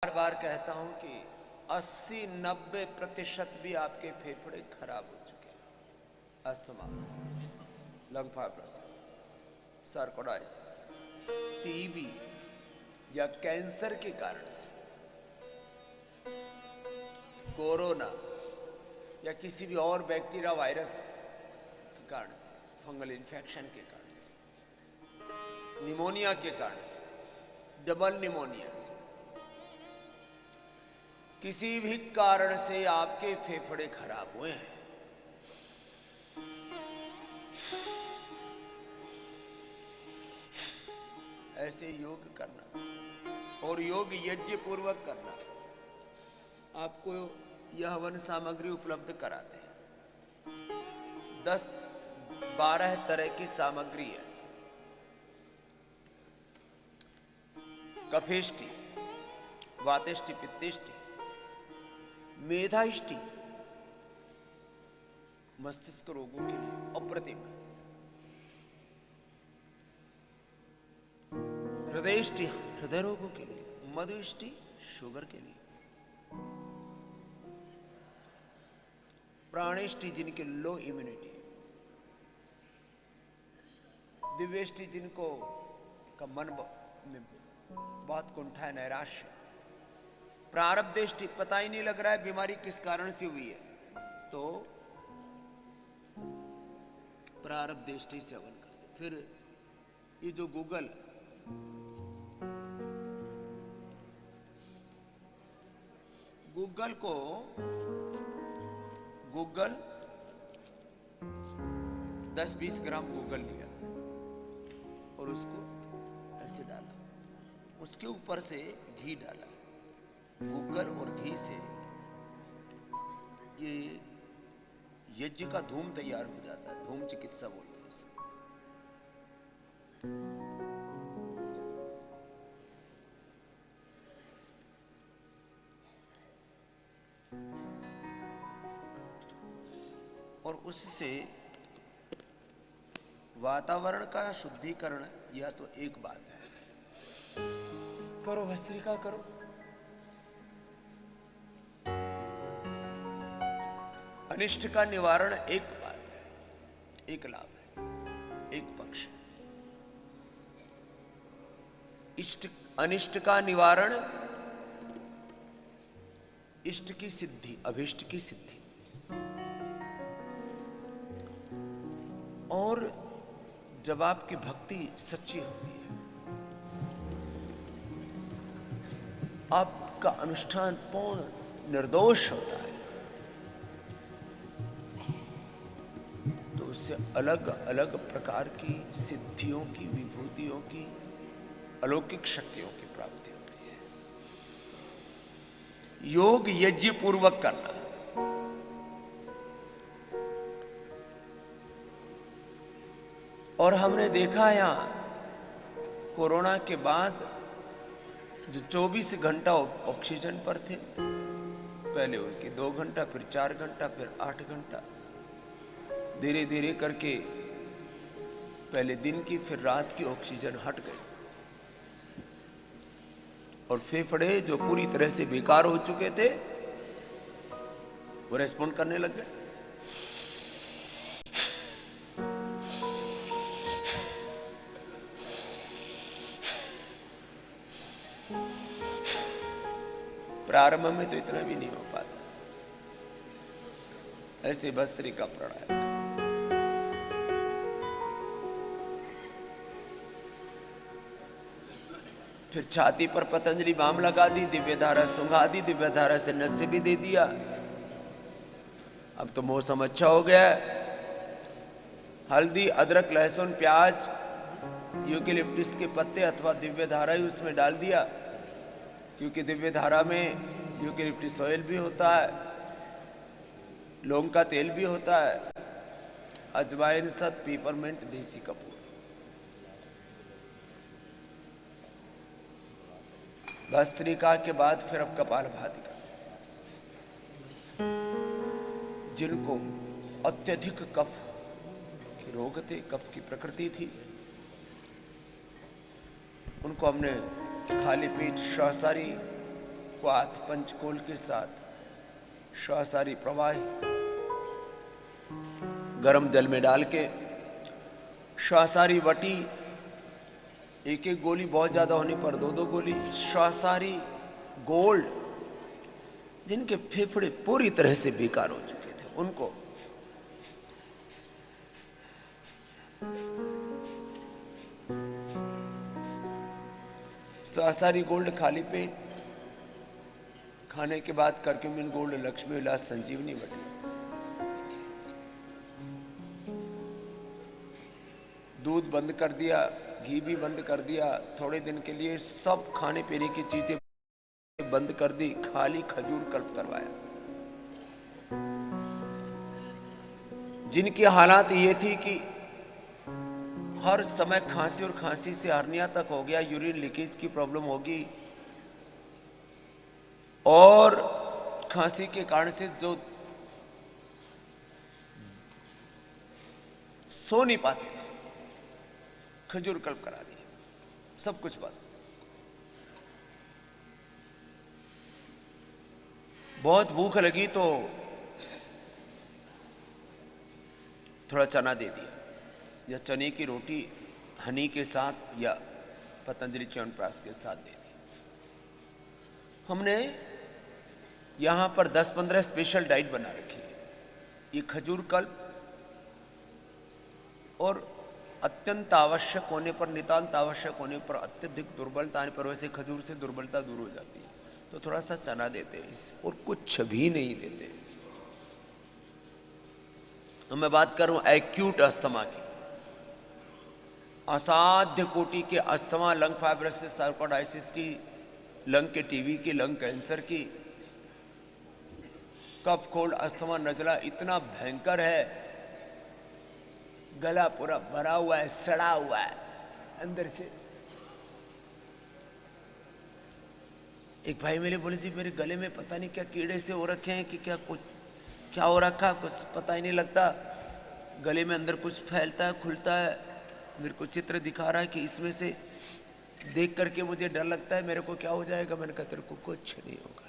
बार बार कहता हूं कि 80-90% भी आपके फेफड़े खराब हो चुके हैं। अस्थमा, लंग फाइब्रोसिस, सर्कोडाइसिस, टीबी या कैंसर के कारण से, कोरोना या किसी भी और बैक्टीरिया वायरस के कारण से, फंगल इन्फेक्शन के कारण से, निमोनिया के कारण से, डबल निमोनिया से, किसी भी कारण से आपके फेफड़े खराब हुए हैं, ऐसे योग करना और योग यज्ञ पूर्वक करना। आपको यह हवन सामग्री उपलब्ध कराते हैं। 10-12 तरह की सामग्री है। कफेष्टि, वातेष्टि, पित्तेष्टि, मेधाष्टि, मस्तिष्क रोगों के लिए अप्रतिम, हृदयष्टि, हृदय रोगों के लिए, मधुष्टि, शुगर के लिए, प्राणेष्टि, जिनके लो इम्यूनिटी, दिव्यष्टि, जिनको का मन में बहुत कुंठा है, नैराश्य, प्रारब्धेष्टि, पता ही नहीं लग रहा है बीमारी किस कारण से हुई है, तो प्रारब्धेष्टि से हवन करते। फिर ये जो गूगल को गूगल 10-20 ग्राम गूगल लिया और उसको ऐसे डाला, उसके ऊपर से घी डाला। गूगल और घी से ये यज्ञ का धूम तैयार हो जाता है। धूम चिकित्सा बोलते हैं इसे। और उससे वातावरण का शुद्धिकरण, यह तो एक बात है, करो भस्त्रिका करो। अनिष्ट का निवारण एक बात है, एक लाभ है, एक पक्ष। अनिष्ट का निवारण इष्ट की सिद्धि, अभिष्ट की सिद्धि। और जब आपकी भक्ति सच्ची होती है, आपका अनुष्ठान पूर्ण निर्दोष होता है, तो उससे अलग अलग प्रकार की सिद्धियों की, विभूतियों की, अलौकिक शक्तियों की प्राप्ति होती है। योग यज्ञ पूर्वक करना। और हमने देखा यहां कोरोना के बाद जो 24 घंटा ऑक्सीजन पर थे, पहले उनके 2 घंटा, फिर 4 घंटा, फिर 8 घंटा, धीरे धीरे करके पहले दिन की फिर रात की ऑक्सीजन हट गई और फेफड़े जो पूरी तरह से बेकार हो चुके थे वो रेस्पॉन्ड करने लग गए। प्रारंभ में तो इतना भी नहीं हो पाता। ऐसे भस्त्रिका प्राणायाम, फिर छाती पर पतंजलि बाम लगा दी, दिव्य धारा सुंघा दी, दिव्य धारा से नस्य भी दे दिया। अब तो मौसम अच्छा हो गया है। हल्दी, अदरक, लहसुन, प्याज, यूकेलिप्टस के पत्ते अथवा दिव्य धारा ही उसमें डाल दिया, क्योंकि दिव्य धारा में यूकेलिप्टस ऑयल भी होता है, लौंग का तेल भी होता है, अजवाइन, शहद, पीपरमेंट, देसी कपूर। भस्त्रिका के बाद फिर अब कपालभाति का। जिनको अत्यधिक कफ के रोग थे, कफ की प्रकृति थी, उनको हमने खाली पेट श्वासारी स्क्वाथ पंचकोल के साथ श्वासारी प्रवाह गर्म जल में डाल के श्वासारी वटी, एक एक गोली, बहुत ज्यादा होने पर दो दो गोली। श्वासारी गोल्ड, जिनके फेफड़े पूरी तरह से बेकार हो चुके थे उनको श्वासारी गोल्ड खाली पेट खाने के बाद करक्यूमिन गोल्ड लक्ष्मी विलास संजीवनी बटी। दूध बंद कर दिया, घी भी बंद कर दिया, थोड़े दिन के लिए सब खाने पीने की चीजें बंद कर दी, खाली खजूर कल्प करवाया। जिनकी हालात ये थी कि हर समय खांसी और खांसी से हर्निया तक हो गया, यूरिन लीकेज की प्रॉब्लम होगी और खांसी के कारण से जो सो नहीं पाते थे, खजूर कल्प करा दिए, सब कुछ बंद। बहुत भूख लगी तो थोड़ा चना दे दिया, या चने की रोटी हनी के साथ या पतंजलि च्यवनप्राश के साथ दे दी। हमने यहां पर 10-15 स्पेशल डाइट बना रखी है। ये खजूर कल्प और अत्यंत आवश्यक होने पर, नितांत आवश्यक होने पर, अत्यधिक दुर्बलता आने पर, वैसे खजूर से दुर्बलता दूर हो जाती है तो थोड़ा सा चना देते हैं इस, और कुछ भी नहीं देते। तो मैं बात कर रहा हूं एक्यूट अस्थमा की, असाध्य कोटि के अस्थमा, लंग फाइब्रोसिस, सार्कोइडाइसिस की, लंग के टीबी की, लंग कैंसर की, कफ कोल्ड अस्थमा नजला इतना भयंकर है, गला पूरा भरा हुआ है, सड़ा हुआ है अंदर से। एक भाई मेरे बोले जी मेरे गले में पता नहीं क्या कीड़े से हो रखे हैं कि क्या कुछ क्या हो रखा, कुछ पता ही नहीं लगता, गले में अंदर कुछ फैलता है, खुलता है। मेरे को चित्र दिखा रहा है कि इसमें से देख करके मुझे डर लगता है मेरे को क्या हो जाएगा। मैंने कहा तेरे को कुछ नहीं होगा,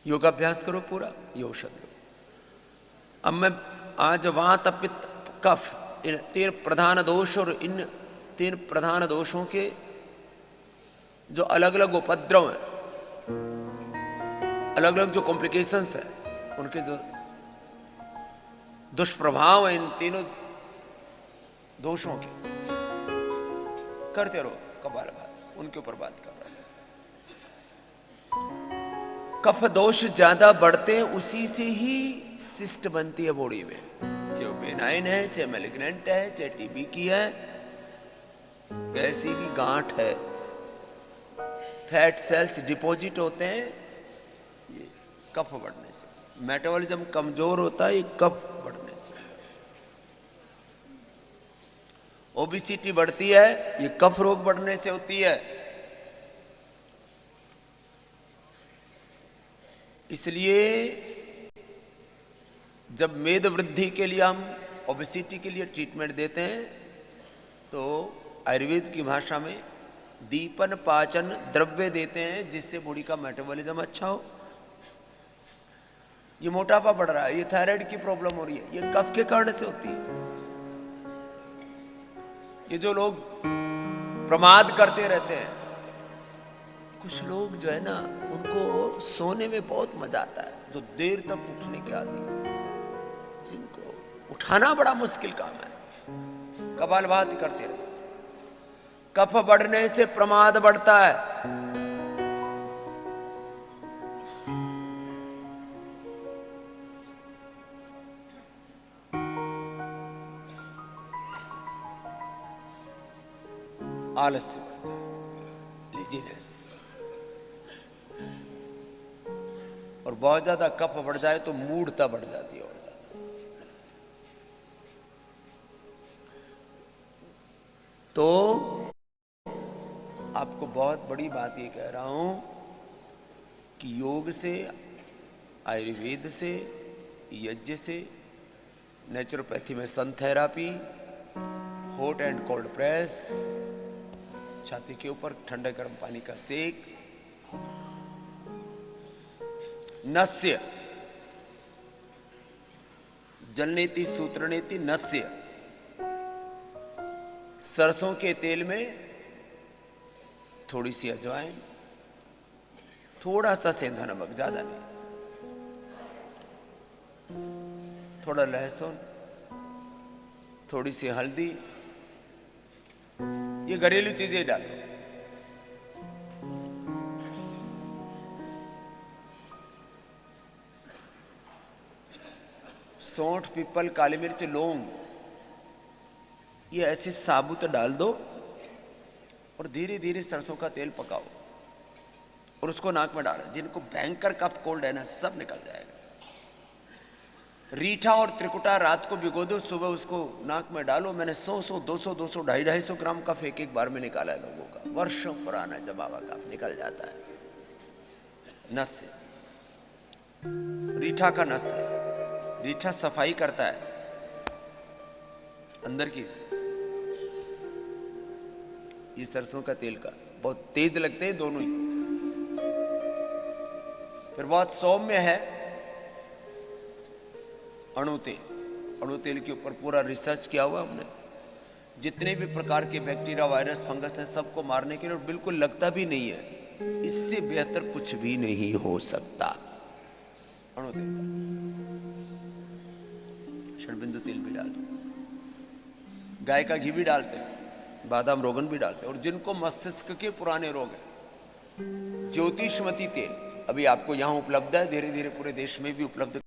योगाभ्यास करो पूरा, ये औषध लो। अब मैं आज वात पित्त कफ, इन 3 प्रधान दोष और इन 3 प्रधान दोषों के जो अलग अलग उपद्रव हैं, अलग अलग जो कॉम्प्लिकेशंस हैं, उनके जो दुष्प्रभाव हैं इन तीनों दोषों के, करते रहो कपालभाति, उनके ऊपर बात कर रहा है। कफ दोष ज्यादा बढ़ते हैं, उसी से ही सिस्ट बनती है बॉडी में, चाहे बेनाइन है, चाहे मैलिग्नेंट है, चाहे टीबी की है, कैसी भी गांठ है, फैट सेल्स डिपॉजिट होते हैं ये कफ बढ़ने से। मेटाबॉलिज्म कमजोर होता है ये कफ बढ़ने से। ओबेसिटी बढ़ती है ये कफ रोग बढ़ने से होती है। इसलिए जब मेद वृद्धि के लिए हम ओबेसिटी के लिए ट्रीटमेंट देते हैं तो आयुर्वेद की भाषा में दीपन पाचन द्रव्य देते हैं जिससे बॉडी का मेटाबॉलिज्म अच्छा हो। ये मोटापा बढ़ रहा है, ये थायराइड की प्रॉब्लम हो रही है, ये कफ के कारण से होती है। ये जो लोग प्रमाद करते रहते हैं, कुछ लोग जो है ना उनको सोने में बहुत मजा आता है, जो देर तक उठने के आदी है, जिनको उठाना बड़ा मुश्किल काम है, कपालभाति करते रहे। कफ बढ़ने से प्रमाद बढ़ता है। आलस्य बढ़ता है, लेजीनेस, और बहुत ज्यादा कफ बढ़ जाए तो मूढ़ता बढ़ जाती है और ज्यादा। तो आपको बहुत बड़ी बात ये कह रहा हूं कि योग से, आयुर्वेद से, यज्ञ से, नेचुरोपैथी में sun therapy, hot and cold press, छाती के ऊपर ठंडे गर्म पानी का सेक। नस्य, जलनेति सूत्रनेति नस्य, सरसों के तेल में थोड़ी सी अजवाइन, थोड़ा सा सेंधा नमक, ज्यादा नहीं, थोड़ा लहसुन, थोड़ी सी हल्दी, ये घरेलू चीजें डालो। सौंठ, पीपल, काली मिर्च, लौंग, ये ऐसे साबुत डाल दो और धीरे धीरे सरसों का तेल पकाओ और उसको नाक में डालो। जिनको भयंकर कफ कोल्ड है ना, सब निकल जाएगा। रीठा और त्रिकुटा रात को भिगो दो, सुबह उसको नाक में डालो। मैंने 100, 200, 200, 250 ग्राम कफ एक बार में निकाला है लोगों का। वर्षों पुराना जमा हुआ कफ निकल जाता है। नस से, रीठा का नस से, रीठा सफाई करता है अंदर की से। ये सरसों का तेल का बहुत तेज लगते हैं दोनों ही। फिर बहुत सौम्य है अणु तेल। अणु तेल के ऊपर पूरा रिसर्च किया हुआ हमने। जितने भी प्रकार के बैक्टीरिया, वायरस, फंगस हैं, सबको मारने के लिए, और बिल्कुल लगता भी नहीं है। इससे बेहतर कुछ भी नहीं हो सकता। अणु तेल का षड्बिंदु तेल भी डालते हैं, गाय का घी भी डालते हैं, बादाम रोगन भी डालते हैं। और जिनको मस्तिष्क के पुराने रोग हैं, ज्योतिषमती तेल अभी आपको यहां उपलब्ध है, धीरे धीरे पूरे देश में भी उपलब्ध